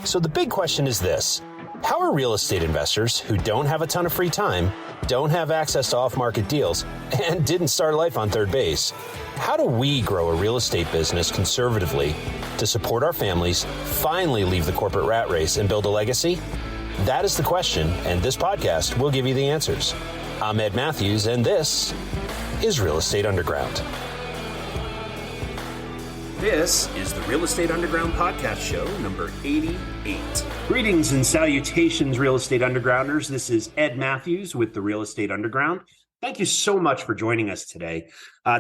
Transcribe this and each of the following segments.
So the big question is this: how are real estate investors who don't have a ton of free time, don't have access to off-market deals, and didn't start life on third base, how do we grow a real estate business conservatively to support our families, finally leave the corporate rat race, and build a legacy? That is the question, and this podcast will give you the answers. I'm Ed Matthews, and this is Real Estate Underground. This is the Real Estate Underground podcast show, number 88. Greetings and salutations, Real Estate Undergrounders. This is Ed Matthews with the Real Estate Underground. Thank you so much for joining us today.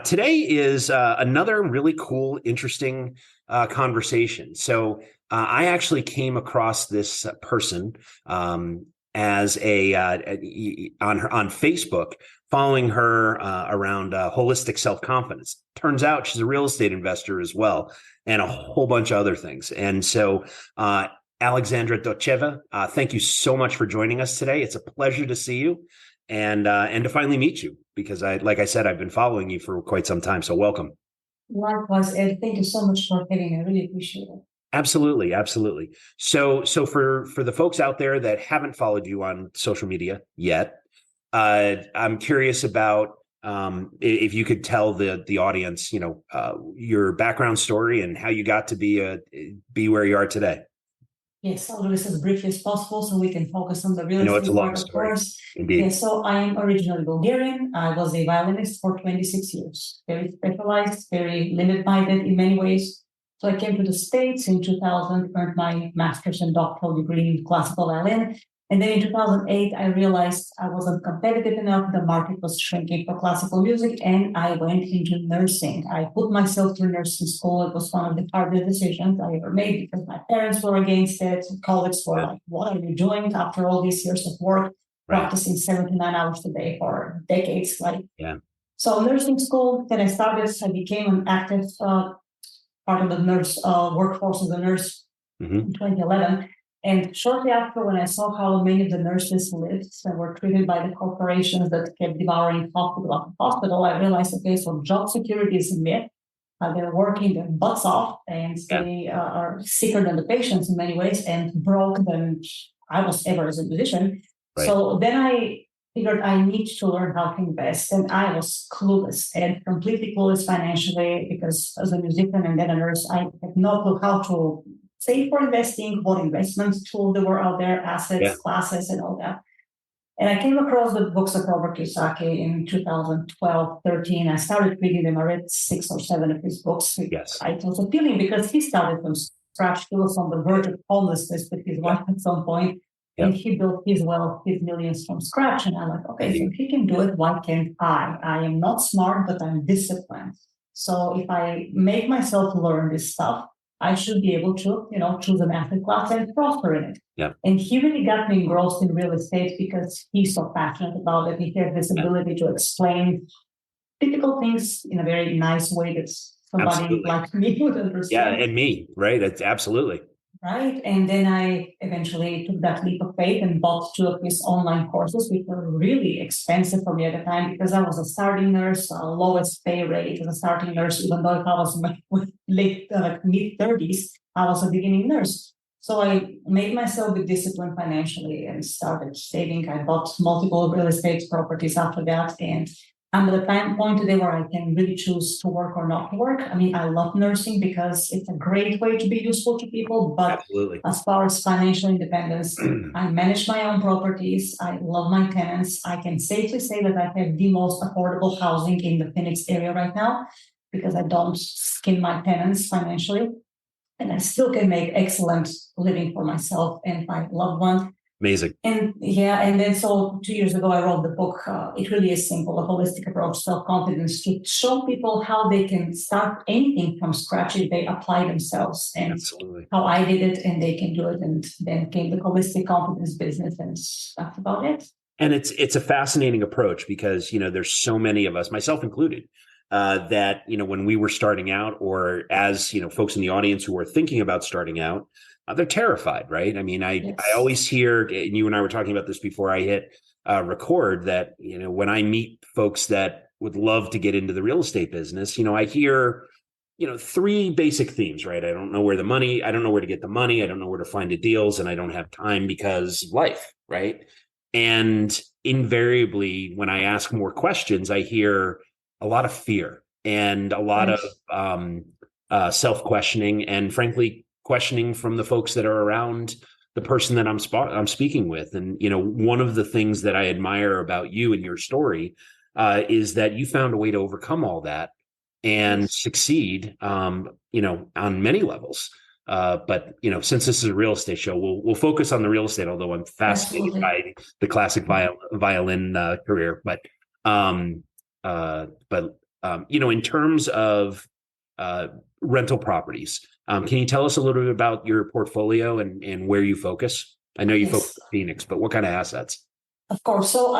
Today is another really cool, interesting conversation. So I actually came across this person as on Facebook, following her around holistic self-confidence. Turns out she's a real estate investor as well, and a whole bunch of other things. And so Alexandra Dotcheva, thank you so much for joining us today. It's a pleasure to see you and to finally meet you, because like I said, I've been following you for quite some time. So welcome. Likewise, Ed. Thank you so much for having me. I really appreciate it. Absolutely. Absolutely. So for the folks out there that haven't followed you on social media yet, I'm curious about if you could tell the audience, your background story and how you got to be where you are today. Yes, I'll do this as briefly as possible so we can focus on the real estate. It's a long story. Indeed. Yes, so I am originally Bulgarian. I was a violinist for 26 years, very specialized, very limit-minded in many ways. So I came to the States in 2000, earned my master's and doctoral degree in classical violin. And then in 2008, I realized I wasn't competitive enough. The market was shrinking for classical music, and I went into nursing. I put myself through nursing school. It was one of the hardest decisions I ever made because my parents were against it. Colleagues were like, what are you doing after all these years of work, practicing 79 hours a day for decades? So nursing school, then I became an active part of the nurse workforce as a nurse in 2011. And shortly after, when I saw how many of the nurses lived and were treated by the corporations that kept devouring hospital after hospital, I realized, okay, so job security is a myth. They're working their butts off, and they are sicker than the patients in many ways and broke than I was ever as a musician. Right. So then I figured I need to learn how to invest, and I was clueless and completely clueless financially, because as a musician and then a nurse, I had no clue how to save for investing, what investment tools there were out there, assets, classes, and all that. And I came across the books of Robert Kiyosaki in 2012, 13. I started reading them. I read 6 or 7 of his books. Yes. It was appealing because he started from scratch. He was on the verge of homelessness with his wife at some point. And he built his wealth, his millions from scratch. And I'm like, okay, so if he can do it, why can't I? I am not smart, but I'm disciplined. So if I make myself learn this stuff, I should be able to, choose an asset class and prosper in it. Yeah. And he really got me engrossed in real estate because he's so passionate about it. He has this ability to explain difficult things in a very nice way that somebody like me would understand. Yeah, and me, right? It's absolutely. Right. And then I eventually took that leap of faith and bought 2 of his online courses, which were really expensive for me at the time because I was a starting nurse, lowest pay rate as a starting nurse, even though if I was mid-30s, I was a beginning nurse. So I made myself be disciplined financially and started saving. I bought multiple real estate properties after that. And I'm at the point today where I can really choose to work or not to work. I mean, I love nursing because it's a great way to be useful to people. But as far as financial independence, I manage my own properties. I love my tenants. I can safely say that I have the most affordable housing in the Phoenix area right now because I don't skin my tenants financially. And I still can make excellent living for myself and my loved one. Amazing. And then so 2 years ago, I wrote the book. It really is simple, a holistic approach, self-confidence, to show people how they can start anything from scratch if they apply themselves, and how I did it, and they can do it. And then came the holistic confidence business, and that's about it. And it's a fascinating approach because, there's so many of us, myself included, that, when we were starting out, or as, folks in the audience who are thinking about starting out, they're terrified, right? I mean, I always hear, and you and I were talking about this before I hit record, that, when I meet folks that would love to get into the real estate business, I hear three basic themes, right? I don't know where to get the money. I don't know where to find the deals, and I don't have time because of life, right? And invariably, when I ask more questions, I hear a lot of fear and a lot Right. of self-questioning, and frankly, questioning from the folks that are around the person that I'm speaking with. And one of the things that I admire about you and your story is that you found a way to overcome all that and Yes. succeed, on many levels. But since this is a real estate show, we'll focus on the real estate. Although I'm fascinated Absolutely. by the classic violin career, in terms of rental properties, can you tell us a little bit about your portfolio and where you focus? I know you focus Yes. on Phoenix, but what kind of assets? Of course. So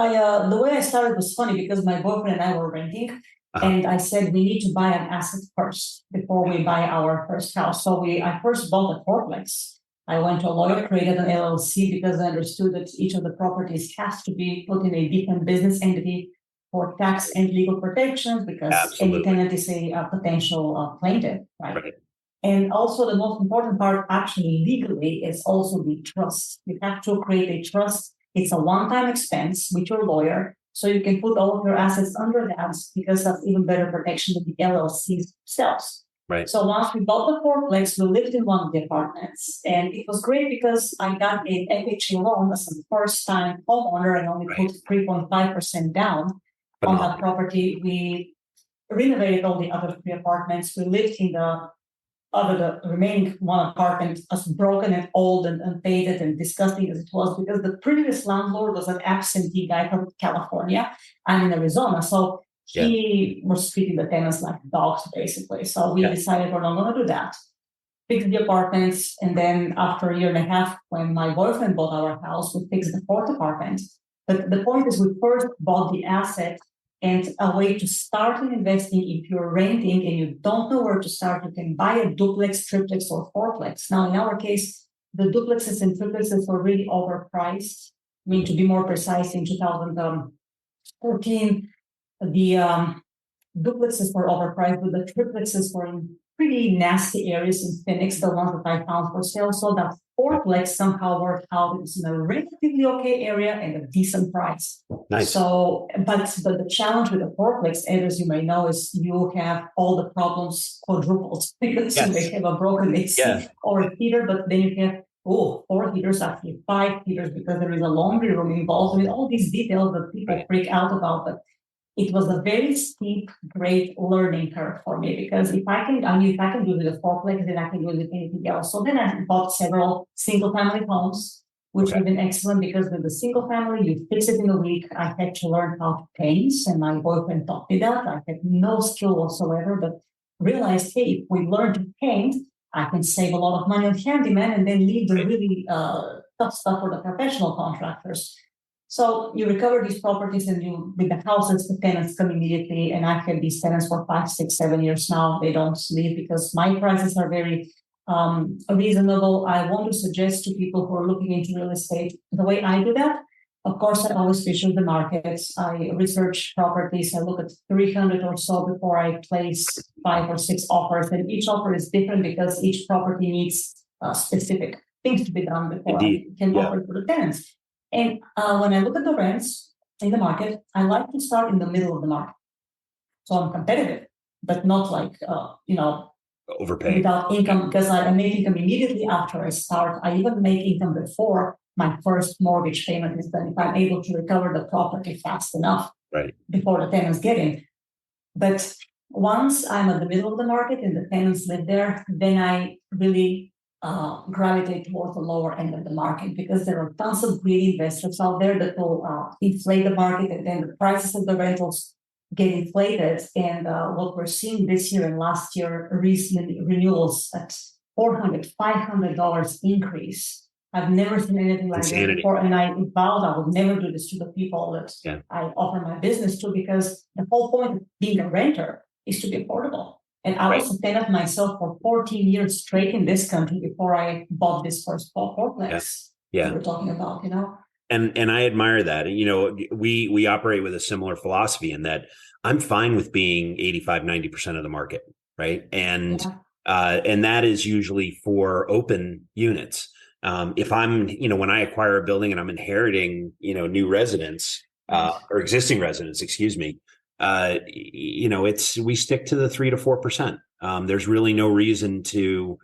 the way I started was funny because my boyfriend and I were renting, Uh-huh. and I said we need to buy an asset first before we buy our first house. So I first bought a fourplex. I went to a lawyer, created an LLC because I understood that each of the properties has to be put in a different business entity for tax and legal protections because any Absolutely. tenant is a potential plaintiff, right? Right. And also the most important part actually legally is also the trust. You have to create a trust. It's a one-time expense with your lawyer. So you can put all of your assets under that because that's even better protection than the LLCs themselves. Right. So once we bought the fourplex, we lived in one of the apartments. And it was great because I got an FHA loan as a first-time homeowner and only put 3.5% down on that property. We renovated all the other three apartments. We lived in the remaining one apartment as broken and old and unpainted and disgusting as it was because the previous landlord was an absentee guy from California. I'm in Arizona. So he was treating the tenants like dogs, basically. So we decided we're not going to do that. Fixed the apartments. And then after a year and a half, when my boyfriend bought our house, we fixed the fourth apartment. But the point is we first bought the asset, and a way to start investing if you're renting and you don't know where to start, you can buy a duplex, triplex, or fourplex. Now, in our case, the duplexes and triplexes were really overpriced. I mean, to be more precise, in 2014, the duplexes were overpriced, but the triplexes were in pretty nasty areas in Phoenix, the ones that I found for sale. So that fourplex somehow worked out. It was in a relatively okay area and a decent price. Nice. So, but the challenge with the fourplex, as you may know, is you have all the problems quadrupled because you may have a broken AC or a heater, but then you have four heaters, actually 5 heaters, because there is a laundry room involved with all these details that people freak out about. But it was a very steep, great learning curve for me because if I can do it with a fourplex, then I can do it with anything else. So then I bought several single-family homes, which have been excellent because with the single family, you fix it in a week. I had to learn how to paint, and my boyfriend taught me that. I had no skill whatsoever, but realized, hey, if we learn to paint, I can save a lot of money on handyman and then leave the really tough stuff for the professional contractors. So you recover these properties and you, with the houses, the tenants come immediately. And I've had these tenants for 5, 6, 7 years now. They don't leave because my prices are very reasonable. I want to suggest to people who are looking into real estate, the way I do that, of course, I always visual the markets. I research properties. I look at 300 or so before I place 5 or 6 offers. And each offer is different because each property needs specific things to be done before I can offer to the tenants. And when I look at the rents in the market, I like to start in the middle of the market. So I'm competitive, but not like, overpaying without income, because I make income immediately after I start. I even make income before my first mortgage payment is done if I'm able to recover the property fast enough before the tenants get in. But once I'm at the middle of the market and the tenants live there, then I really gravitate towards the lower end of the market because there are tons of greedy investors out there that will inflate the market, and then the prices of the rentals get inflated. And what we're seeing this year and last year, recent renewals at $400, $500 increase. I've never seen anything like that before. And I vowed I would never do this to the people that I offer my business to, because the whole point of being a renter is to be affordable. And I was a tenant myself for 14 years straight in this country before I bought this first fourplex we're talking about, And I admire that. We operate with a similar philosophy in that I'm fine with being 85, 90% of the market, right? And that is usually for open units. If I'm, when I acquire a building and I'm inheriting, new residents or existing residents, excuse me, we stick to the 3 to 4%. There's really no reason to,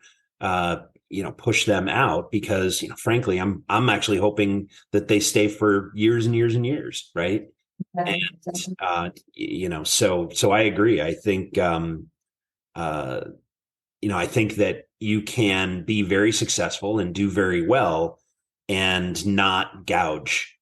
push them out because, frankly, I'm actually hoping that they stay for years and years and years, right? And so I agree. I think I think that you can be very successful and do very well and not gouge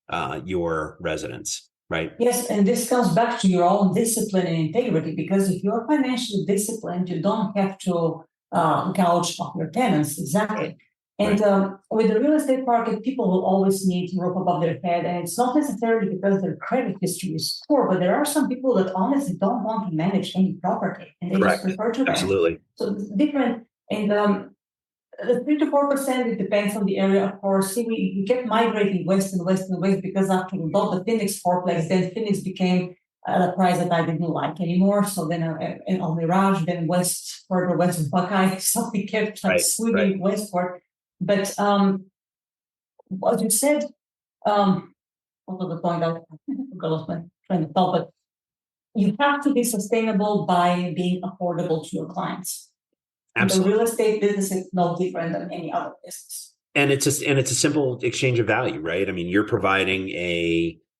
your residents, right? Yes, and this comes back to your own discipline and integrity, because if you're financially disciplined, you don't have to gouge off your tenants. Exactly. And with the real estate market, people will always need to roof above their head. And it's not necessarily because their credit history is poor, but there are some people that honestly don't want to manage any property and they just prefer to rent. Absolutely. So it's different. And the 3 to 4%, it depends on the area, of course. See, we kept migrating west and west and west because after we bought the Phoenix fourplex, then Phoenix became at a price that I didn't like anymore. So then in El Mirage, then west, further west of Buckeye. So we kept swinging westward. But as you said, what was the point? I lost my train of thought, but you have to be sustainable by being affordable to your clients. Absolutely. The real estate business is no different than any other business. And it's a simple exchange of value, right? I mean, you're providing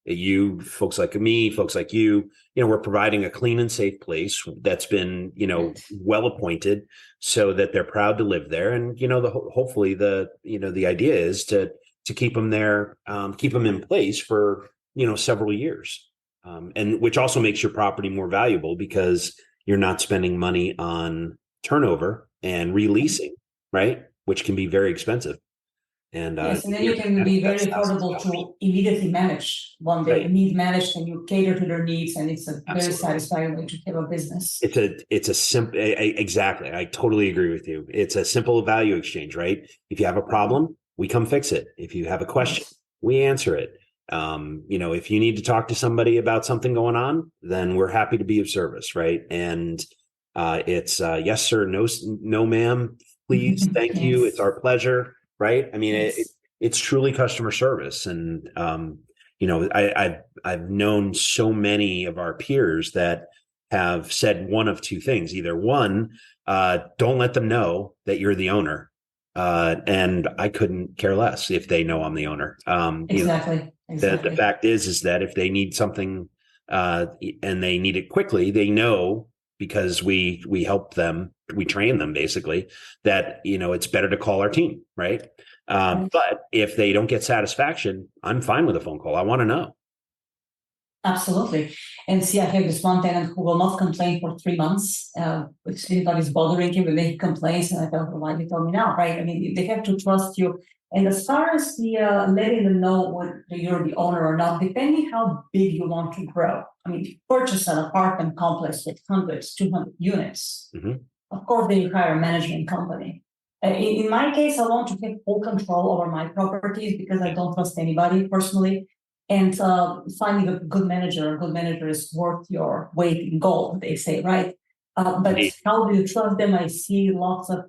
you folks like me, folks like we're providing a clean and safe place that's been, well appointed so that they're proud to live there. And, hopefully the idea is to keep them there, keep them in place for, several years. And which also makes your property more valuable because you're not spending money on turnover and releasing, right? Which can be very expensive. And yes, and then you can be very affordable to immediately manage when they need managed and you cater to their needs, and it's a very satisfying way to have a business. It's a simple, exactly. I totally agree with you. It's a simple value exchange, right? If you have a problem, we come fix it. If you have a question, we answer it. If you need to talk to somebody about something going on, then we're happy to be of service, right? And it's yes, sir, no, ma'am, please, thank you. It's our pleasure. Right. I mean, it's truly customer service. And, I've known so many of our peers that have said one of two things. Either one, don't let them know that you're the owner. And I couldn't care less if they know I'm the owner. Exactly. The fact is that if they need something and they need it quickly, they know, because we help them, we train them basically, that, it's better to call our team, right? But if they don't get satisfaction, I'm fine with a phone call. I want to know. Absolutely. And see, I have this one tenant who will not complain for 3 months, which anybody's bothering him when he complains. And I thought, well, why you told me now, right? I mean, they have to trust you. And as far as the letting them know whether you're the owner or not, depending how big you want to grow. I mean, if you purchase an apartment complex with 100, 200 units, of course, then you hire a management company. In my case, I want to take full control over my properties because I don't trust anybody personally. And finding a good manager is worth your weight in gold, they say, right? But how do you trust them? I see lots of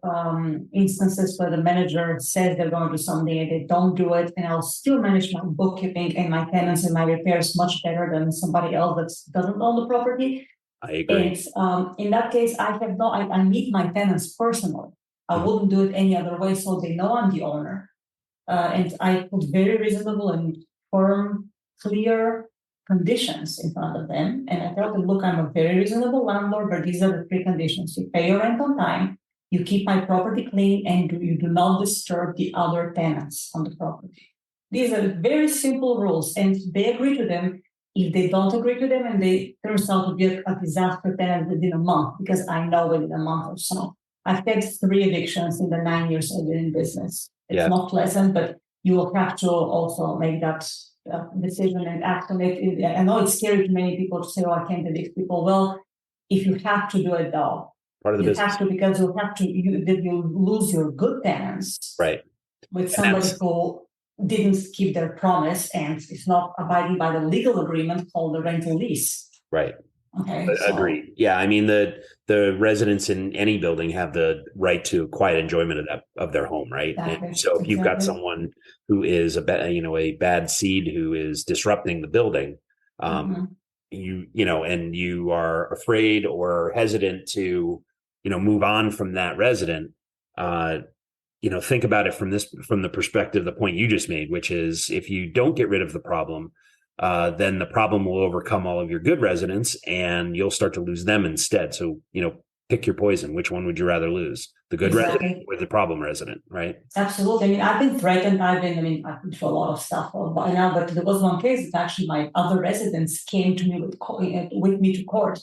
instances where the manager says they're going to do something and they don't do it. And I'll still manage my bookkeeping and my tenants and my repairs much better than somebody else that doesn't own the property. I agree. And in that case, I meet my tenants personally. I wouldn't do it any other way, so they know I'm the owner. And I put very reasonable and firm, clear conditions in front of them. And I tell them, look, I'm a very reasonable landlord, but these are the 3 conditions. You pay your rent on time, you keep my property clean, and you do not disturb the other tenants on the property. These are very simple rules, and they agree to them. If they don't agree to them and they turns out to be a disaster tenant within a month, because I know within a month or so. I've had 3 evictions in the 9 years I've been in business. It's not pleasant, but you will have to also make that decision and act on it. I know it's scary to many people to say, oh, I can't evict people. Well, if you have to do it though, part of the business. Have to, because you'll have to, you lose your good tenants. Right. With somebody who didn't keep their promise and is not abiding by the legal agreement called the rental lease. Right. Okay, so Agreed. Yeah, I mean the residents in any building have the right to quiet enjoyment of their home, right? And so if you've got exactly. someone who is a bad seed who is disrupting the building, Mhm. and you are afraid or hesitant to move on from that resident, uh, think about it from the perspective, the point you just made, which is if you don't get rid of the problem, then the problem will overcome all of your good residents and you'll start to lose them instead. So, pick your poison. Which one would you rather lose? The good resident Exactly. or the problem resident, right? Absolutely. I mean, I've been threatened. I've been through a lot of stuff by now, but there was one case that actually my other residents came to me with me to court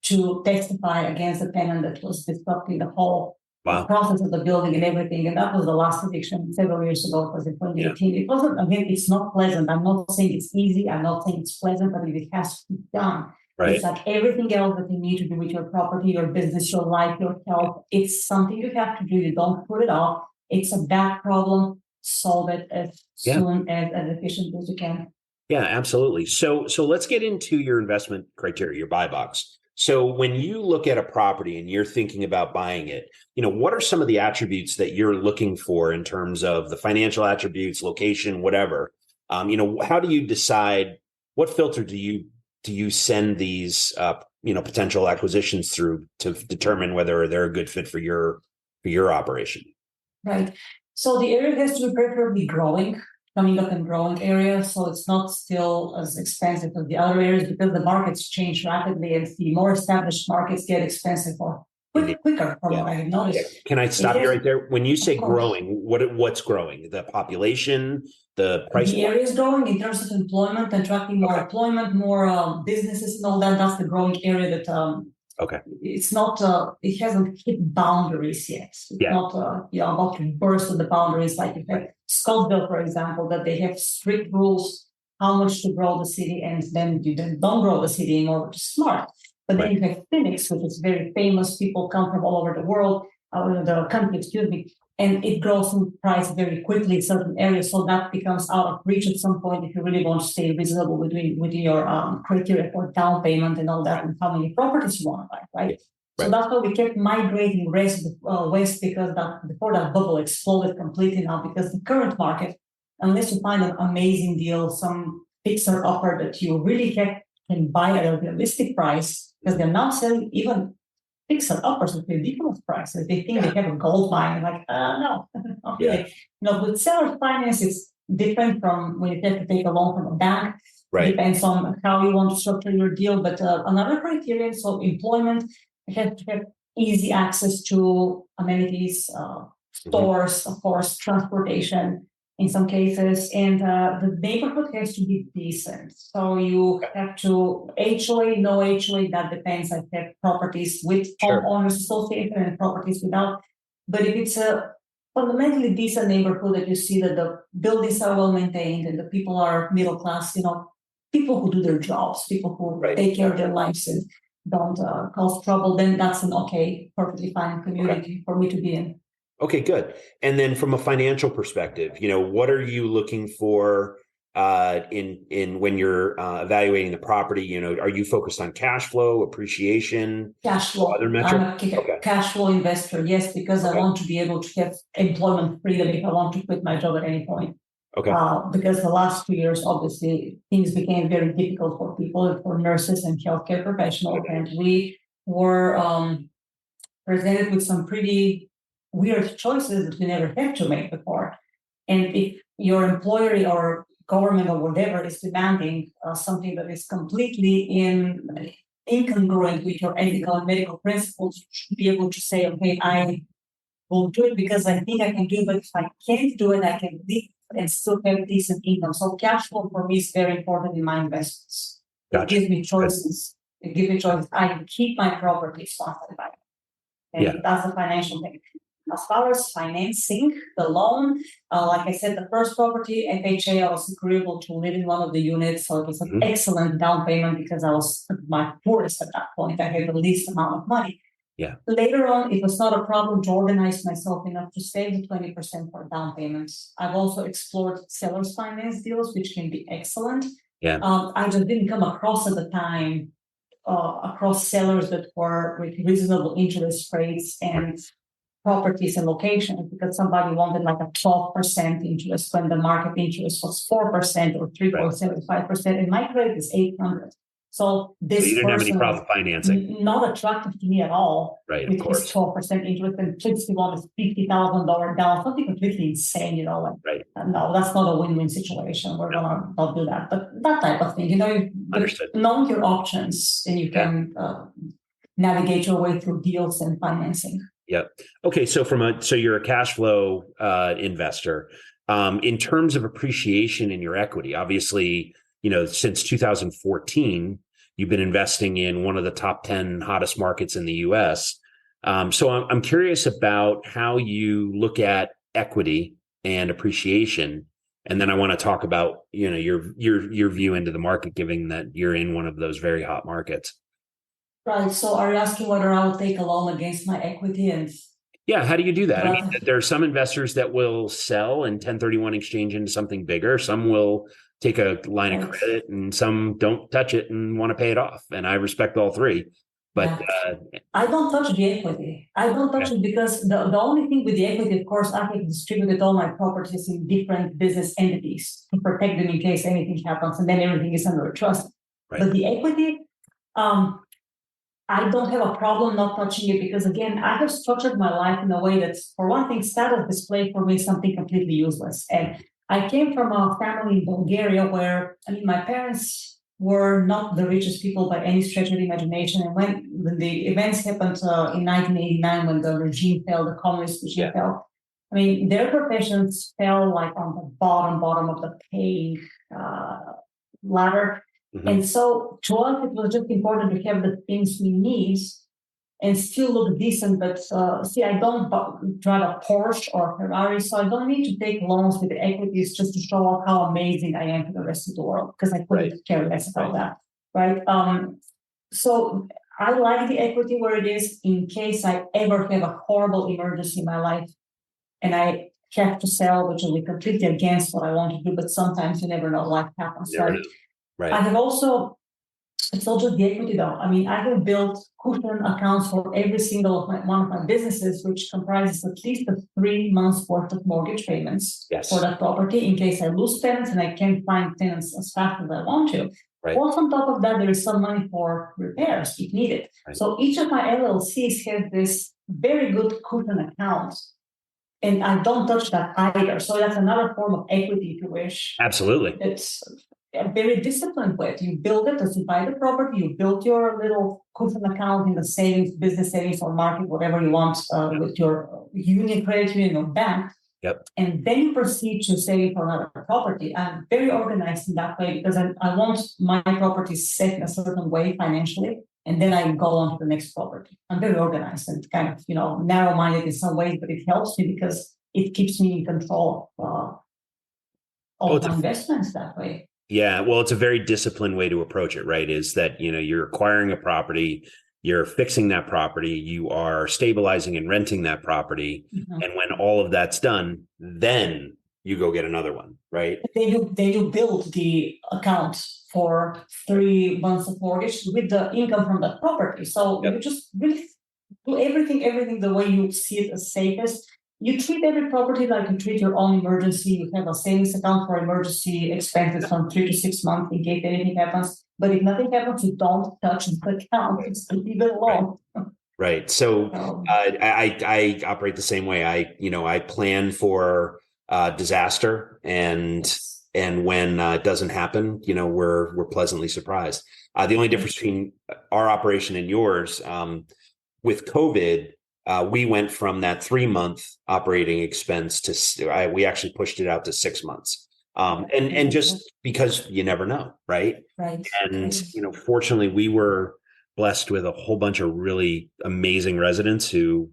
to testify against the tenant that was disrupting the whole Wow. process of the building and everything. And that was the last eviction several years ago. It was in Yeah. 2018. It wasn't, again, it's not pleasant. I'm not saying it's easy. I'm not saying it's pleasant, but if it has to be done, Right. it's like everything else that you need to do with your property, your business, your life, your health. It's something you have to do. You don't put it off. It's a bad problem. Solve it as soon as efficiently as you can. Yeah, absolutely. So let's get into your investment criteria, your buy box. So when you look at a property and you're thinking about buying it, what are some of the attributes that you're looking for in terms of the financial attributes, location, whatever? How do you decide, what filter do you send these potential acquisitions through to determine whether they're a good fit for your operation? Right. So the area has to be preferably growing, coming up and growing area. So it's not still as expensive as the other areas because the markets change rapidly and the more established markets get expensive or quicker from what I have noticed. Can I stop you right there? When you say Of course. growing, what's growing? The population, the price The point? area is growing in terms of employment, attracting more employment, more businesses and all that. That's the growing area that Okay. it's not it hasn't hit boundaries yet. It's not about to burst with the boundaries like you have Scottsdale, for example, that they have strict rules how much to grow the city, and then you don't grow the city anymore, which is smart. But then you have Phoenix, which is very famous. People come from all over the world, the country, excuse me, and it grows in price very quickly in certain areas. So that becomes out of reach at some point if you really want to stay reasonable within your criteria for down payment and all that, and how many properties you want to buy, right? So that's why we kept migrating west because before that bubble exploded completely now, because the current market, unless you find an amazing deal, some fixer upper that you really can buy at a realistic price, because they're now selling even fixer uppers with ridiculous prices. They think they have a gold mine. Like, no, not really. With seller finance, it's different from when you have to take a loan from a bank. Right. Depends on how you want to structure your deal. But another criterion, so employment, you have to have easy access to amenities, stores, of course, transportation in some cases, and the neighborhood has to be decent. So you have to HOA, no HOA, that depends. I have properties with homeowners associated and properties without. But if it's a fundamentally decent neighborhood that you see that the buildings are well maintained and the people are middle class, people who do their jobs, people who take care of their lives and don't cause trouble, then that's an perfectly fine community for me to be in. Okay, good. And then from a financial perspective, what are you looking for in when you're evaluating the property? Are you focused on cash flow, appreciation, cash flow? Other metrics? I'm a cash flow investor, yes, because I want to be able to have employment freedom if I want to quit my job at any point. Okay. Because the last 2 years, obviously, things became very difficult for people, for nurses and healthcare professionals, and we were presented with some pretty weird choices that we never had to make before. And if your employer or government or whatever is demanding something that is completely incongruent with your ethical and medical principles, you should be able to say, okay, I will do it because I think I can do it, but if I can't do it, I can leave and still have decent income. So cash flow for me is very important in my investments. Gotcha. It gives me choices. I can keep my properties once I buy. And that's the financial thing. As far as financing the loan, like I said, the first property, FHA, I was agreeable to live in one of the units. So it was an excellent down payment because I was my poorest at that point. I had the least amount of money. Yeah. Later on, it was not a problem to organize myself enough to save the 20% for down payments. I've also explored seller's finance deals, which can be excellent. Yeah. I just didn't come across at the time across sellers that were with reasonable interest rates and properties and locations, because somebody wanted like a 12% interest when the market interest was 4% or 3.75%, and my credit is 800. So So this you didn't have any person problem was financing. not attractive to me at all. Right, of With his course. 12% interest, and fixed one is $50,000 down, something completely insane, like Right. no, that's not a win-win situation. We're gonna not do that. But that type of thing, Understood. knowing your options, and you can navigate your way through deals and financing. Yep. Okay. So you're a cash flow investor. In terms of appreciation in your equity, obviously, since 2014, you've been investing in one of the top 10 hottest markets in the US. So I'm curious about how you look at equity and appreciation. And then I want to talk about, your view into the market, given that you're in one of those very hot markets. Right. So are you asking whether I would take a loan against my equity? And yeah, how do you do that? I mean, there are some investors that will sell and 1031 exchange into something bigger. Some will take a line of credit, and some don't touch it and want to pay it off. And I respect all three. But I don't touch the equity. I don't touch it because the only thing with the equity, of course, I have distributed all my properties in different business entities to protect them in case anything happens, and then everything is under a trust. Right. But the equity, I don't have a problem not touching it because, again, I have structured my life in a way that's, for one thing, status display for me is something completely useless. And I came from a family in Bulgaria where, my parents were not the richest people by any stretch of the imagination. And when the events happened in 1989, when the regime fell, the communist regime fell, their professions fell like on the bottom of the pay ladder. Mm-hmm. And so to us, it was just important to have the things we need and still look decent. But I don't drive a Porsche or a Ferrari, so I don't need to take loans with equities just to show off how amazing I am to the rest of the world, because I couldn't care less about that, right? So I like the equity where it is in case I ever have a horrible emergency in my life and I have to sell, which will be completely against what I want to do, but sometimes you never know, life happens, right? Right. I have also, it's not just the equity though. I have built cushion accounts for every single one of my businesses, which comprises at least 3 months worth of mortgage payments for that property in case I lose tenants and I can't find tenants as fast as I want to. Right. Also, on top of that, there is some money for repairs if needed. Right. So each of my LLCs has this very good cushion account, and I don't touch that either. So that's another form of equity, if you wish. Absolutely. It's a very disciplined way. You build it as you buy the property, you build your little cushion account in the savings, business savings or market, whatever you want, with your credit union or bank. Yep. And then you proceed to save for another property. I'm very organized in that way because I want my property set in a certain way financially, and then I go on to the next property. I'm very organized and kind of, narrow-minded in some ways, but it helps me because it keeps me in control of my investments that way. Yeah, well, it's a very disciplined way to approach it, right? Is that, you're acquiring a property, you're fixing that property, you are stabilizing and renting that property. Mm-hmm. And when all of that's done, then you go get another one, right? Then you build the account for 3 months of mortgage with the income from that property. So you just really do everything the way you see it as safest. You treat every property like you treat your own emergency. You have a savings account for emergency expenses from 3 to 6 months in case anything happens. But if nothing happens, you don't touch the account. Just leave it alone. Right. So I operate the same way. I plan for disaster, and when it doesn't happen, we're pleasantly surprised. The only difference between our operation and yours, with COVID, we went from that 3-month operating expense to we actually pushed it out to 6 months. And just because you never know, right? Right. And fortunately, we were blessed with a whole bunch of really amazing residents who,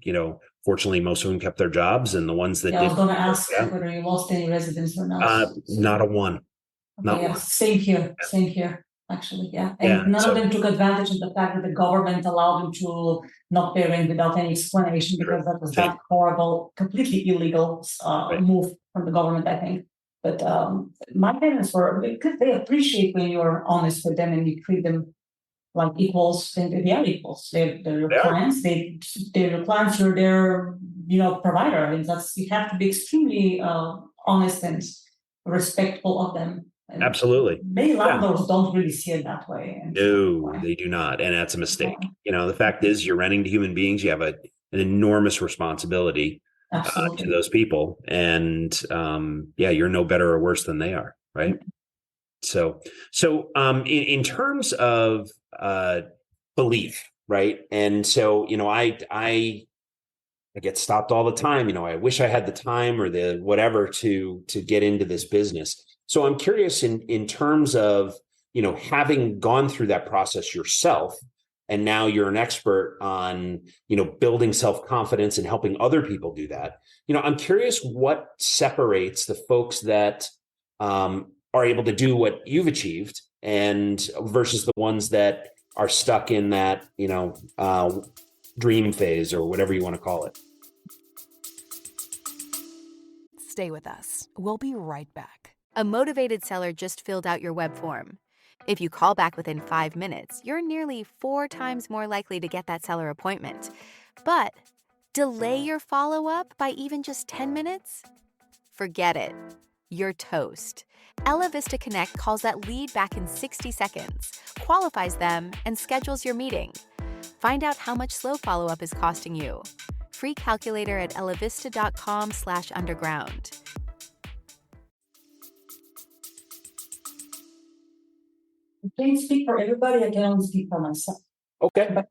fortunately, most of them kept their jobs, and the ones that I was going to ask whether you lost any residents or not. Not a one. Okay, not one. Same here. Actually, and none of them took advantage of the fact that the government allowed them to not pay rent without any explanation, because that was that horrible, completely illegal move from the government, I think. But my parents because they appreciate when you're honest with them and you treat them like equals, and they are equals. They're your Yeah. clients. They're your clients. You're their, provider. And you have to be extremely honest and respectful of them. And Absolutely. many Yeah. landlords don't really see it that way. And No, they do not. And that's a mistake. The fact is you're renting to human beings. You have an enormous responsibility to those people. And you're no better or worse than they are. Right. So in terms of belief, right? And so, I get stopped all the time. I wish I had the time or the whatever to get into this business. So I'm curious in terms of, having gone through that process yourself, and now you're an expert on, building self-confidence and helping other people do that. I'm curious what separates the folks that are able to do what you've achieved and versus the ones that are stuck in that, dream phase or whatever you want to call it. Stay with us. We'll be right back. A motivated seller just filled out your web form. If you call back within 5 minutes, you're nearly 4 times more likely to get that seller appointment. But delay your follow-up by even just 10 minutes? Forget it. You're toast. Ella Vista Connect calls that lead back in 60 seconds, qualifies them, and schedules your meeting. Find out how much slow follow-up is costing you. Free calculator at ellavista.com/underground. I can't speak for everybody. I can only speak for myself. Okay. But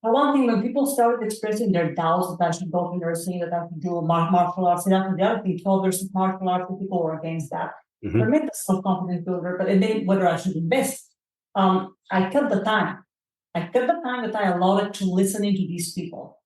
for one thing, when people started expressing their doubts that I should go to nursing, that I could do martial arts, and after the other thing, 12 years of martial arts, the people were against that. Mm-hmm. For me, the self-confidence builder, but then whether I should invest, I cut the time. I cut the time that I allotted to listening to these people.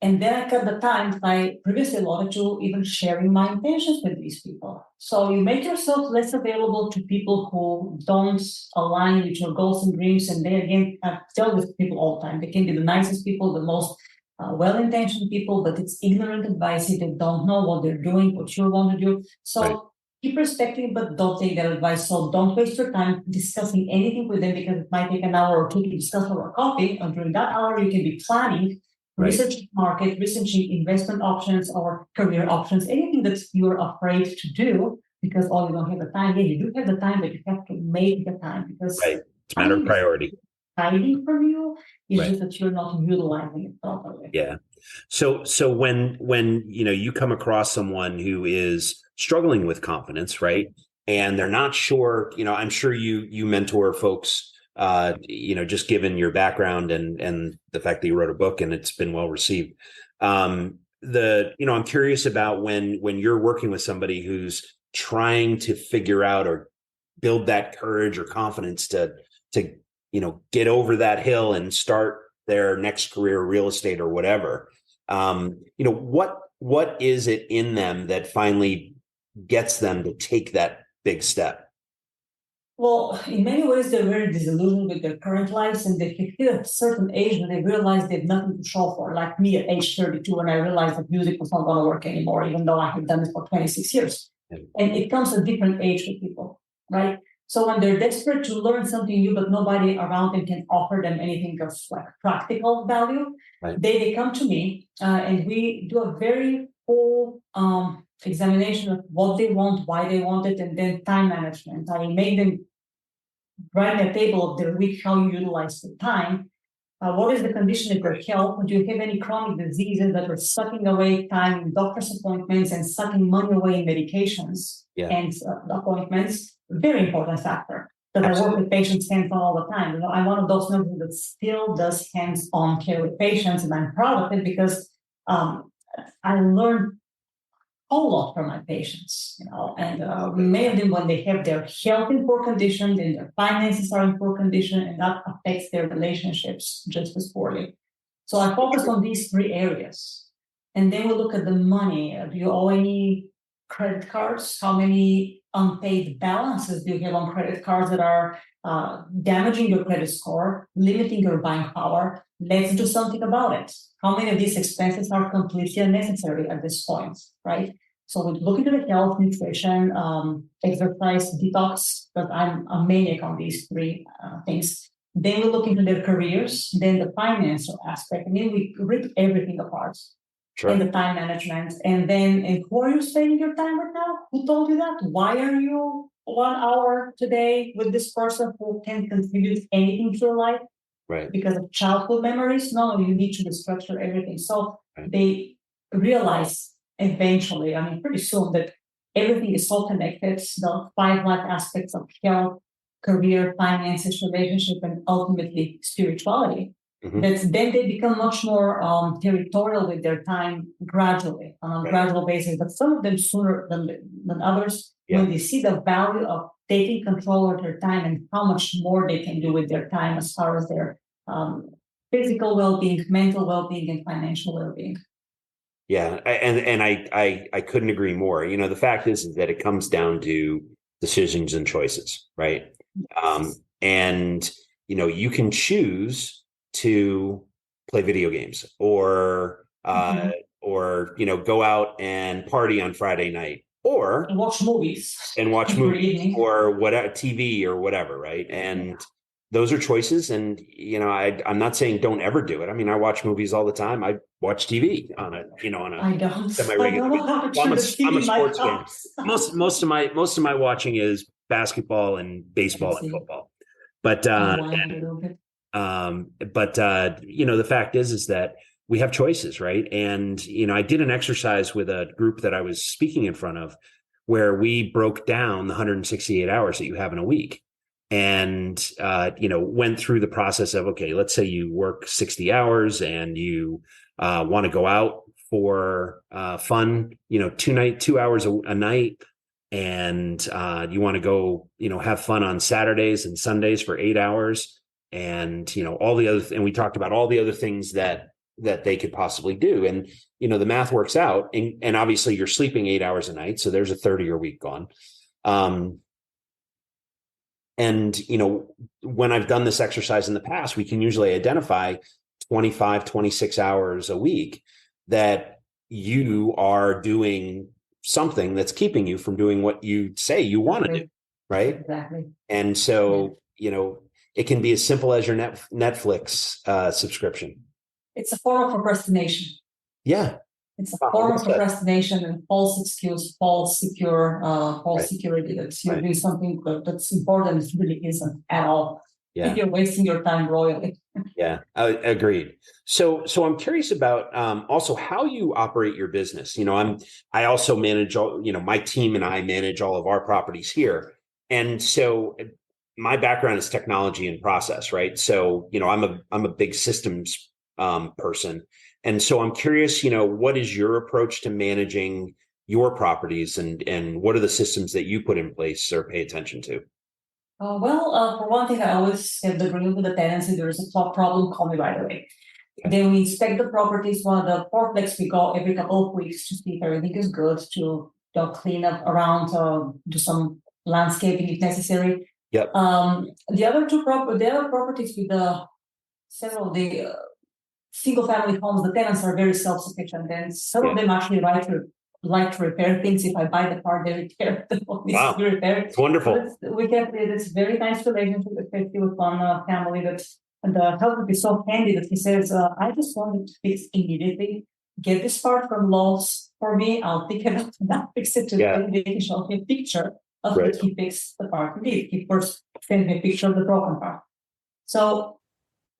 And then I cut the time that I previously allotted to even sharing my intentions with these people. So you make yourself less available to people who don't align with your goals and dreams. And they, again, I tell this to people all the time. They can be the nicest people, the most well-intentioned people, but it's ignorant advice if they don't know what they're doing, what you want to do. So keep respecting, but don't take that advice. So don't waste your time discussing anything with them, because it might take an hour or two to discuss over coffee. And during that hour, you can be planning, researching market, researching investment options or career options, anything that you're afraid to do because you don't have the time. Yeah, you do have the time, but you have to make the time, because It's a matter of priority. Hiding from you is just that you're not utilizing it properly. Yeah. So when you come across someone who is struggling with confidence, right, and they're not sure, I'm sure you mentor folks, just given your background and the fact that you wrote a book and it's been well received. I'm curious about when you're working with somebody who's trying to figure out or build that courage or confidence to get over that hill and start their next career, real estate or whatever. What is it in them that finally gets them to take that big step? Well, in many ways, they're very disillusioned with their current lives, and they hit a certain age when they realize they have nothing to show for. Like me at age 32, when I realized that music was not going to work anymore, even though I had done it for 26 years. And it comes at different age with people, right? So when they're desperate to learn something new, but nobody around them can offer them anything of like practical value, they come to me, and we do a very full examination of what they want, why they want it, and then time management. I make them write me a table of their week, how you utilize the time. What is the condition of your health? Do you have any chronic diseases that are sucking away time in doctor's appointments and sucking money away in medications and appointments? Very important factor. Because I work with patients hands-on all the time. I'm one of those nurses that still does hands-on care with patients, and I'm proud of it because I learned a lot from my patients, and many of them, when they have their health in poor condition, then their finances are in poor condition, and that affects their relationships just as poorly. So I focus on these 3 areas. And then we look at the money. Do you owe any credit cards? How many unpaid balances do you have on credit cards that are damaging your credit score, limiting your buying power? Let's do something about it. How many of these expenses are completely unnecessary at this point, right? So we look into the health, nutrition, exercise, detox, but I'm a maniac on these 3 things. Then we look into their careers, then the financial aspect. I mean, we rip everything apart. Sure. And the time management. And then, and who are you spending your time with now? Who told you that? Why are you 1 hour today with this person who can contribute anything to your life? Right. Because of childhood memories? No, you need to restructure everything. So they realize eventually, I mean, pretty soon, that everything is so connected. The 5 life aspects of health, career, finances, relationship, and ultimately spirituality. Mm-hmm. That then they become much more territorial with their time gradually, on a gradual basis. But some of them sooner than others, when they see the value of taking control of their time and how much more they can do with their time as far as their physical well-being, mental well-being, and financial well-being. Yeah, and I couldn't agree more. You know, the fact is that it comes down to decisions and choices, right? And you know, you can choose to play video games or you know, go out and party on Friday night or watch movies or whatever, TV or whatever, right? And those are choices. And you know, I'm not saying don't ever do it. I mean, I watch movies all the time. I watch TV on a semi-regular basis. I'm a sports fan. Most of my watching is basketball and baseball and football. But you know, the fact is that we have choices, right? And you know, I did an exercise with a group that I was speaking in front of where we broke down the 168 hours that you have in a week. And you know, went through the process of, okay, let's say you work 60 hours and you want to go out for fun, you know, 2 hours a night, and you want to go, you know, have fun on Saturdays and Sundays for 8 hours, and you know, all the other, and we talked about all the other things that they could possibly do, and you know, the math works out, and obviously you're sleeping 8 hours a night, so there's a third of your week gone. And, you know, when I've done this exercise in the past, we can usually identify 25, 26 hours a week that you are doing something that's keeping you from doing what you say you want to do. Right. Exactly. And so, you know, it can be as simple as your Netflix subscription. It's a form of procrastination. Yeah. It's a form of procrastination and false excuse, false security that you're doing something that's important. It really isn't at all. Yeah. You're wasting your time royally. Yeah, agreed. So I'm curious about also how you operate your business. You know, I also manage all, you know, my team and I manage all of our properties here. And so my background is technology and process, right? So, you know, I'm a big systems person. And so I'm curious, you know, what is your approach to managing your properties, and what are the systems that you put in place or pay attention to? For one thing, I always have the agreement with the tenants. If there is a problem, call me right away. Okay. Then we inspect the properties. One of the fourplex, we go every couple of weeks to see if everything is good, to clean up around, do some landscaping if necessary. Yep. The other properties with several of the single family homes, the tenants are very self-sufficient, and some of them actually like to repair things. If I buy the part, they repair the one needs to be repaired. It's wonderful. We get this very nice relationship, especially with one family that the husband is so handy that he says, I just want it to fix immediately. Get this part from Lowe's for me. I'll pick it up and I'll fix it today. They can show me a picture of what he fixed the part. He first sent me a picture of the broken part. So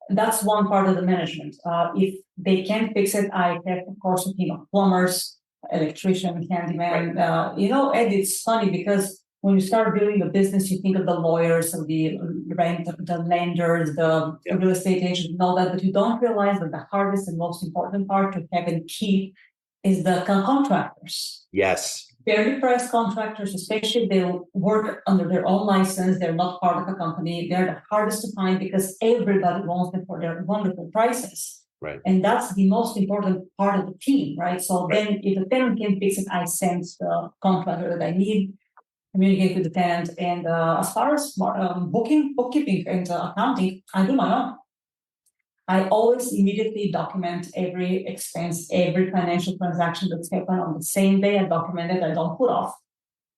that's one part of the management. If they can't fix it, I have, of course, a team of plumbers, electrician, handyman. You know, Ed, it's funny because when you start building a business, you think of the lawyers, of the rent, the lenders, the real estate agent, and all that, but you don't realize that the hardest and most important part to have and keep is the contractors. Yes. Fairly priced contractors, especially if they work under their own license, they're not part of a company, they're the hardest to find because everybody wants them for their wonderful prices. Right. And that's the most important part of the team, right? So then if the tenant can fix it, I send the contractor that I need, communicate with the tenant. And as far as bookkeeping and accounting, I do my own. I always immediately document every expense, every financial transaction that's happened on the same day. I document it. I don't put off,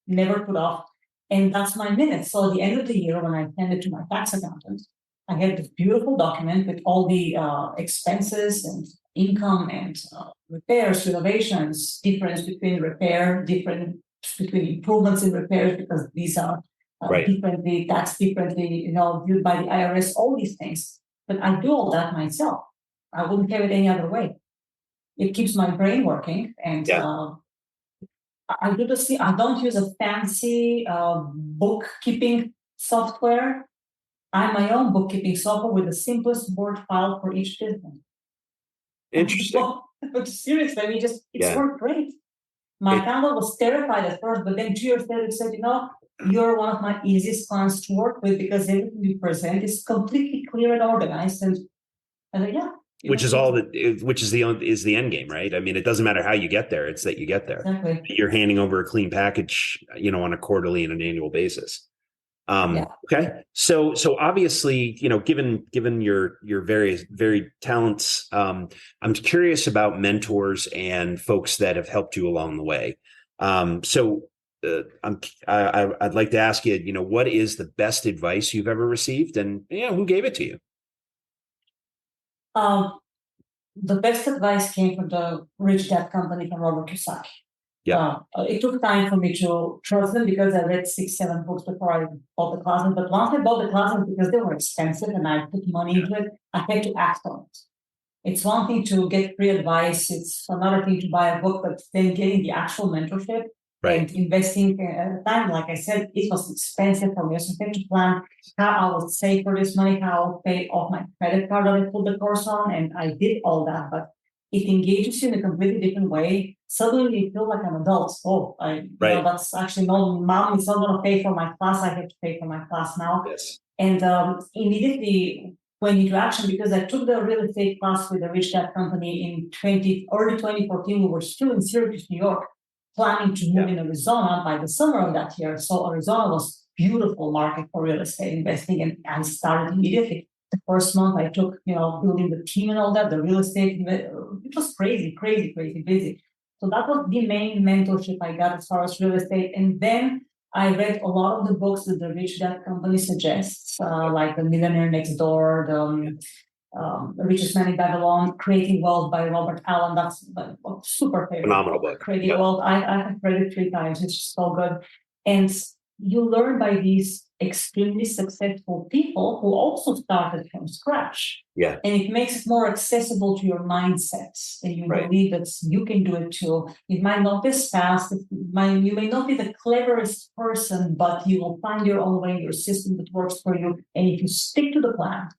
never put off. And that's my minutes. So at the end of the year, when I send it to my tax accountant, I had this beautiful document with all the expenses and income and repairs, renovations, difference between repair, difference between improvements in repairs, because these are Right. differently taxed, differently, viewed by the IRS, all these things. But I do all that myself. I wouldn't have it any other way. It keeps my brain working, and I do this. I don't use a fancy bookkeeping software. I'm my own bookkeeping software with the simplest word file for each business. Interesting. But seriously, I mean, it's worked great. My founder was terrified at first, but then 2 years later, he said, you're one of my easiest clients to work with because everything you present is completely clear and organized. And I said, yeah. Which is the end game, right? I mean, it doesn't matter how you get there; it's that you get there. Exactly. You're handing over a clean package, on a quarterly and an annual basis. Okay, so obviously, given your various varied talents, I'm curious about mentors and folks that have helped you along the way. I'd like to ask you, what is the best advice you've ever received, and who gave it to you? The best advice came from the Rich Dad Company from Robert Kiyosaki. Yeah. It took time for me to trust them because I read 6-7 books before I bought the classes. But once I bought the classes, because they were expensive and I put money into it, I had to act on it. It's one thing to get free advice. It's another thing to buy a book, but then getting the actual mentorship and investing at the time, like I said, it was expensive for me. So I had to plan how I would save for this money, how I would pay off my credit card that I put the course on. And I did all that, but it engages you in a completely different way. Suddenly you feel like an adult. That's actually no, mom is not going to pay for my class. I have to pay for my class now. Yes. And immediately went into action because I took the real estate class with the Rich Dad Company in early 2014. We were still in Syracuse, New York, planning to move in Arizona by the summer of that year. So Arizona was a beautiful market for real estate investing, and I started immediately. The first month I took, building the team and all that, the real estate, it was crazy busy. So that was the main mentorship I got as far as real estate. And then I read a lot of the books that the Rich Dad Company suggests, like The Millionaire Next Door, The Richest Man in Babylon, Creating Wealth by Robert Allen. That's a super favorite. Phenomenal book. Creating Wealth. I have read it 3 times. It's just so good. And you learn by these extremely successful people who also started from scratch. Yeah. And it makes it more accessible to your mindset. And you believe that you can do it too. It might not be as fast. You may not be the cleverest person, but you will find your own way, your system that works for you. And if you stick to the plan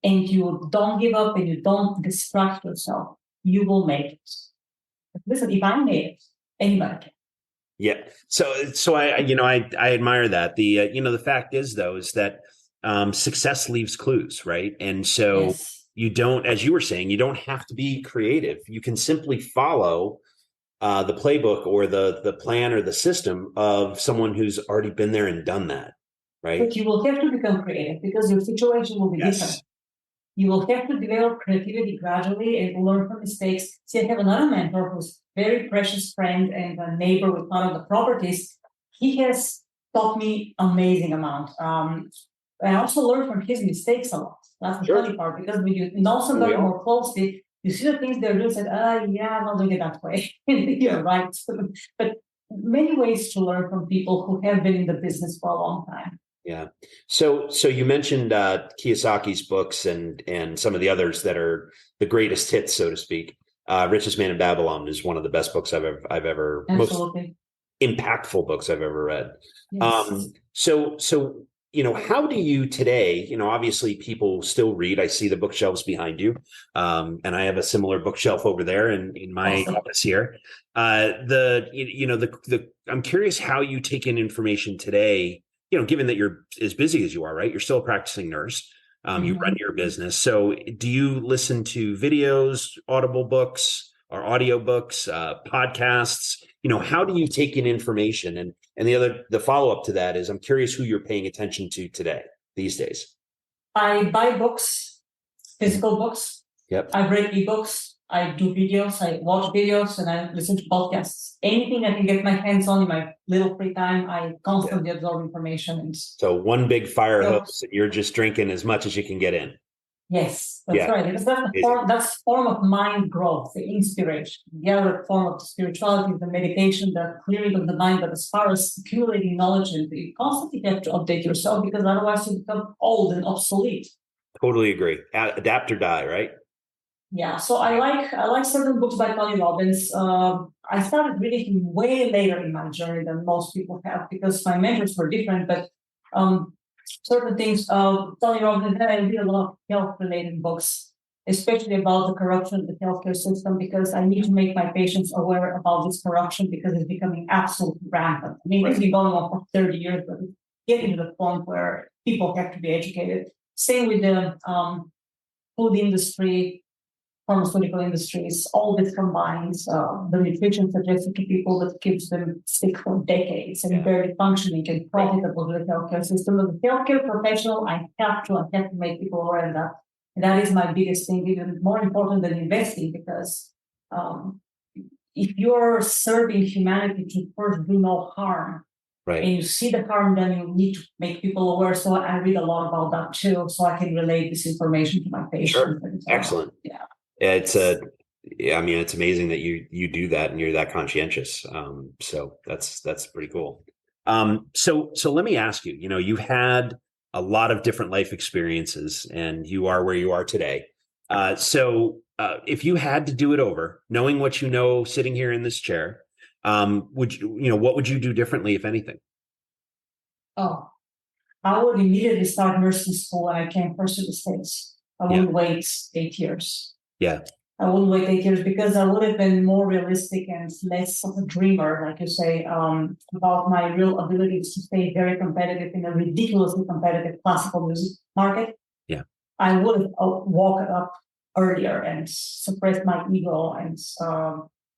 and you don't give up and you don't distract yourself, you will make it. Listen, if I made it, anybody can. Yeah. So I admire that. The fact is though, is that success leaves clues, right? And so you don't, as you were saying, you don't have to be creative. You can simply follow the playbook or the plan or the system of someone who's already been there and done that, right? But you will have to become creative because your situation will be different. You will have to develop creativity gradually and learn from mistakes. See, I have another mentor who's very precious friend and a neighbor with one of the properties. He has taught me amazing amount. I also learned from his mistakes a lot. That's the funny part, because when you know somebody more closely, you see the things they're doing, and I'm not doing it that way. You're right. But many ways to learn from people who have been in the business for a long time. Yeah. So you mentioned Kiyosaki's books and some of the others that are the greatest hits, so to speak. Richest Man in Babylon is one of the best books I've ever Absolutely. most impactful books I've ever read. Yes. So how do you today, obviously people still read. I see the bookshelves behind you. And I have a similar bookshelf over there in my office here. I'm curious how you take in information today, given that you're as busy as you are, right? You're still a practicing nurse. You run your business. So do you listen to videos, audible books or audio books, podcasts? How do you take in information? And the follow-up to that is I'm curious who you're paying attention to today, these days. I buy books, physical books. Yep. I've read ebooks. I do videos, I watch videos, and I listen to podcasts. Anything I can get my hands on in my little free time, I constantly absorb information. And So one big fire yeah. hose, and you're just drinking as much as you can get in. Yes, that's Yeah. right. Because that's form of mind growth, the inspiration. The other form of spirituality is the meditation, the clearing of the mind. But as far as accumulating knowledge, and you constantly have to update yourself because otherwise you become old and obsolete. Totally agree. Adapt or die, right? Yeah, so I like certain books by Tony Robbins. I started reading way later in my journey than most people have because my mentors were different. But certain things, Tony Robbins, then I read a lot of health-related books, especially about the corruption of the healthcare system, because I need to make my patients aware about this corruption because it's becoming absolutely rampant. I mean, it's been going on for 30 years, but it's getting to the point where people have to be educated. Same with the food industry, pharmaceutical industries, all this combines the nutrition suggested to people that keeps them sick for decades and very functioning and profitable to the healthcare system. As a healthcare professional, I have to make people aware of that. And that is my biggest thing, even more important than investing, because if you're serving humanity to first do no harm, Right. and you see the harm, then you need to make people aware. So I read a lot about that too, so I can relate this information to my patients. Sure. And, Excellent. Yeah. It's I mean, it's amazing that you do that and you're that conscientious. So that's pretty cool. So let me ask you, you've had a lot of different life experiences and you are where you are today. So if you had to do it over, knowing what you know, sitting here in this chair, what would you do differently, if anything? Oh, I would immediately start nursing school when I came first to the States. I wouldn't wait 8 years. Yeah. I wouldn't wait 8 years because I would have been more realistic and less of a dreamer, like you say, about my real abilities to stay very competitive in a ridiculously competitive classical music market. Yeah. I would have walked up earlier and suppressed my ego and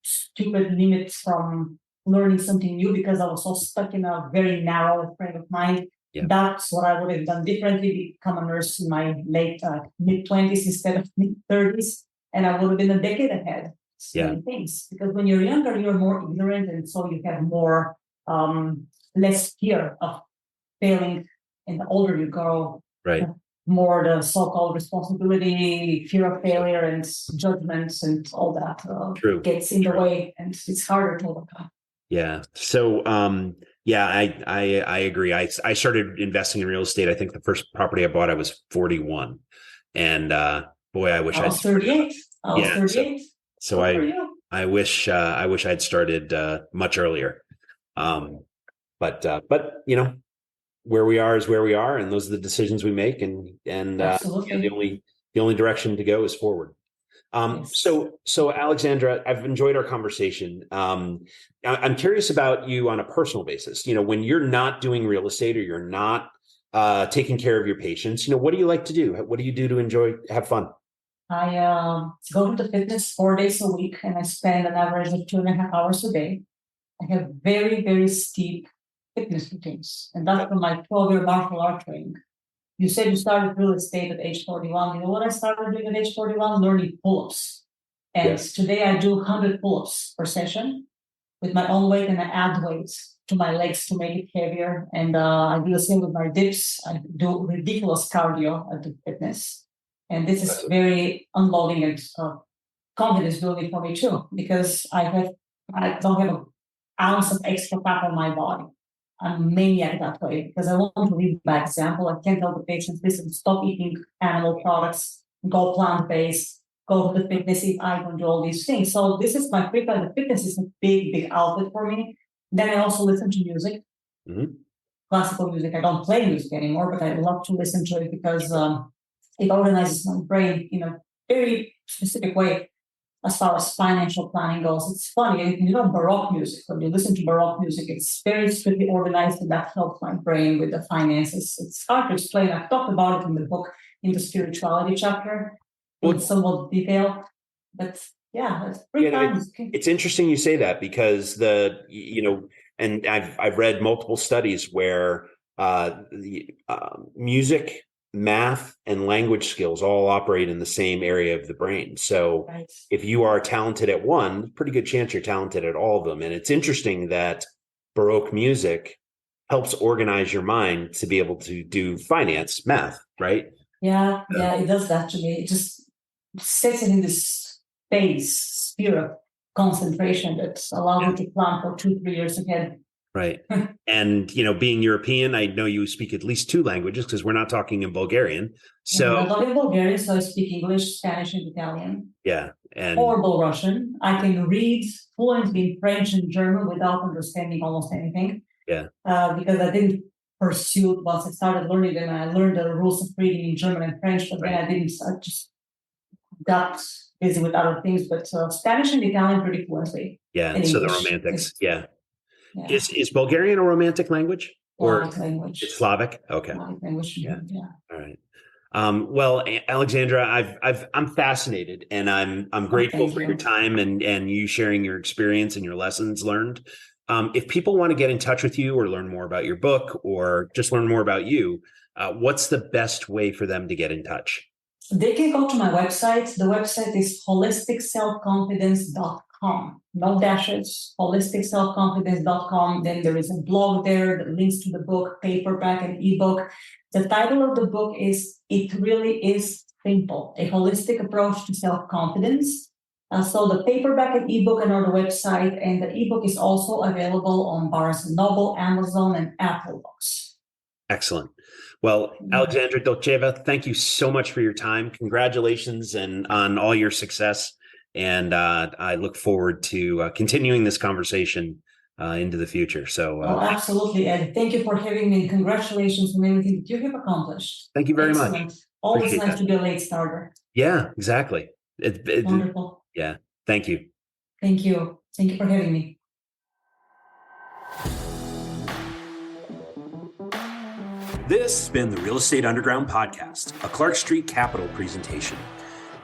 stupid limits from learning something new because I was so stuck in a very narrow frame of mind. Yeah. That's what I would have done differently, become a nurse in my late mid-20s instead of mid-30s. And I would have been a decade ahead. Many things. Because when you're younger, you're more ignorant. And so you have more, less fear of failing. And the older you grow, right, more the so-called responsibility, fear of failure and judgments and all that gets in the way. And it's harder to overcome. Yeah. So, I agree. I started investing in real estate. I think the first property I bought, I was 41, and boy, I wish I was 38. I was 38. So I wish I'd started much earlier. But where we are is where we are, and those are the decisions we make, and the only direction to go is forward. So Alexandra, I've enjoyed our conversation. I'm curious about you on a personal basis. When you're not doing real estate or you're not taking care of your patients, what do you like to do? What do you do to have fun? I go to the fitness 4 days a week, and I spend an average of 2.5 hours a day. I have very, very steep fitness routines, and that's from my 12-year martial art training. You said you started real estate at age 41. You know what I started doing at age 41? Learning pull-ups. And today I do 100 pull-ups per session with my own weight, and I add weights to my legs to make it heavier. And I do the same with my dips. I do ridiculous cardio at the fitness. And this is very unloading and confidence building for me too, because I don't have an ounce of extra fat on my body. I'm a maniac that way because I want to lead by example. I can't tell the patients, listen, stop eating animal products, go plant-based, go to the fitness if I don't do all these things. So this is my free time. The fitness is a big, big outlet for me. Then I also listen to music, classical music. I don't play music anymore, but I love to listen to it because it organizes my brain in a very specific way. As far as financial planning goes, it's funny, Baroque music, when you listen to Baroque music, it's very strictly organized, and that helps my brain with the finances. It's hard to explain. I've talked about it in the book, in the spirituality chapter, in somewhat detail, but it's pretty fun. It's interesting you say that because and I've read multiple studies where music math and language skills all operate in the same area of the brain. So Right. if you are talented at one, pretty good chance you're talented at all of them. And it's interesting that Baroque music helps organize your mind to be able to do finance, math, right? Yeah, it does that to me. It just sets it in this sphere of concentration that allows you to plan for 2-3 years ahead. Right. And, being European, I know you speak at least 2 languages because we're not talking in Bulgarian. So I'm not in Bulgarian, so I speak English, Spanish, and Italian. yeah. And Horrible Russian. I can read fluently in French and German without understanding almost anything. Yeah. Because I didn't pursue it once I started learning them. I learned the rules of reading in German and French, but then I just got busy with other things. But Spanish and Italian pretty fluently. Yeah. And So the English. romantics. Yeah. Yeah. Is Bulgarian a romantic language? Or Slavic language. it's Slavic? Okay. Slavic language. Yeah. Yeah. All right. Well, Alexandra, I'm fascinated, and I'm grateful for your time and you sharing your experience and your lessons learned. If people want to get in touch with you or learn more about your book or just learn more about you, what's the best way for them to get in touch? They can go to my website. The website is holisticselfconfidence.com. No dashes, holisticselfconfidence.com. Then there is a blog there that links to the book, paperback and ebook. The title of the book is It Really Is Simple, a holistic approach to self-confidence. So the paperback and ebook are on the website, and the ebook is also available on Barnes & Noble, Amazon, and Apple Books. Excellent. Well, Alexandra Dotcheva, thank you so much for your time. Congratulations and on all your success. And I look forward to continuing this conversation into the future. So, absolutely, Ed. Thank you for having me. Congratulations on everything that you have accomplished. Thank you very much. Always Appreciate nice that. to be a late starter. Yeah, exactly. Wonderful. Yeah. Thank you. Thank you. Thank you for having me. This has been the Real Estate Underground podcast, a Clark Street Capital presentation.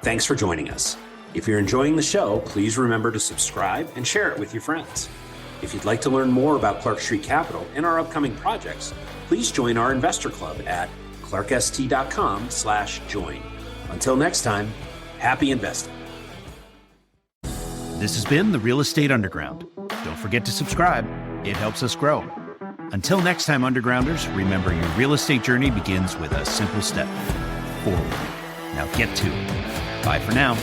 Thanks for joining us. If you're enjoying the show, please remember to subscribe and share it with your friends. If you'd like to learn more about Clark Street Capital and our upcoming projects, please join our investor club at clarkst.com/join. Until next time, happy investing. This has been the Real Estate Underground. Don't forget to subscribe. It helps us grow. Until next time, Undergrounders, remember your real estate journey begins with a simple step forward. Now get to it. Bye for now.